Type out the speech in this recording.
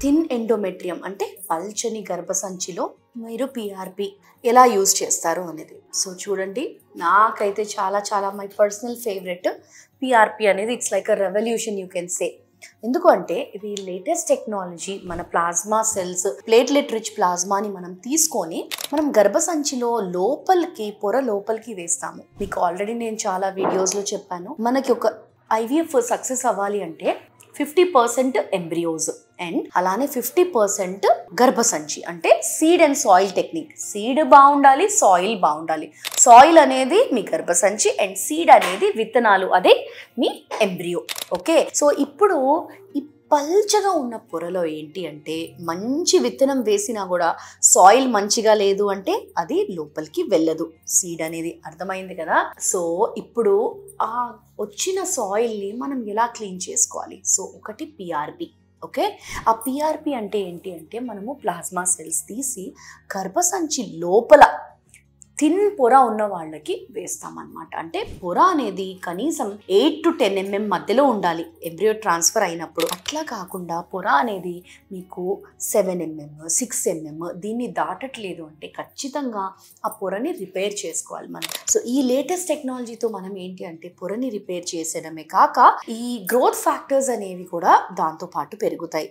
Thin endometrium అంటే పల్చని గర్భసంచిలో మీరు PRP ఎలా యూజ్ చేస్తారు అనేది. సో చూడండి, నాకైతే చాలా మై పర్సనల్ ఫేవరెట్ పిఆర్పి అనేది. It's like a revolution you can say. ఎందుకు అంటే ఇది లేటెస్ట్ టెక్నాలజీ. మన ప్లాస్మా సెల్స్, ప్లేట్లెట్ రిచ్ ప్లాస్మాని మనం తీసుకొని మనం గర్భసంచిలో పొర లోపలికి వేస్తాము. మీకు ఆల్రెడీ నేను చాలా వీడియోస్లో చెప్పాను, మనకి ఒక ఐవీఎఫ్ సక్సెస్ అవ్వాలి అంటే 50% ఎంబ్రియోస్ అండ్ అలానే 50% గర్భసంచి. అంటే seed and soil technique. Seed బాగుండాలి, సాయిల్ బాగుండాలి. సాయిల్ అనేది మీ గర్భసంచి అండ్ సీడ్ అనేది విత్తనాలు, అదే మీ ఎంబ్రియో. ఓకే, సో ఇప్పుడు ఈ పల్చగా ఉన్న పొరలో ఏంటి అంటే మంచి విత్తనం వేసినా కూడా సాయిల్ మంచిగా లేదు అంటే అది లోపలికి వెళ్ళదు, సీడ్ అనేది. అర్థమైంది కదా? సో ఇప్పుడు ఆ వచ్చిన సాయిల్ని మనం ఎలా క్లీన్ చేసుకోవాలి? సో ఒకటి పిఆర్పి. ఓకే, ఆ పిఆర్పి అంటే ఏంటి అంటే మనము ప్లాస్మా సెల్స్ తీసి గర్భసంచి లోపల థిన్ పొర ఉన్న వాళ్ళకి వేస్తామన్నమాట. అంటే పొర అనేది కనీసం 8 to 10 mm మధ్యలో ఉండాలి ఎంబ్రియో ట్రాన్స్ఫర్ అయినప్పుడు. అట్లా కాకుండా పొర అనేది మీకు 7 mm 6 mm దీన్ని దాటట్లేదు అంటే ఖచ్చితంగా ఆ పొరని రిపేర్ చేసుకోవాలి మనం. సో ఈ లేటెస్ట్ టెక్నాలజీతో మనం ఏంటి అంటే పొరని రిపేర్ చేసేయడమే కాక ఈ గ్రోత్ ఫ్యాక్టర్స్ అనేవి కూడా దాంతో పాటు పెరుగుతాయి.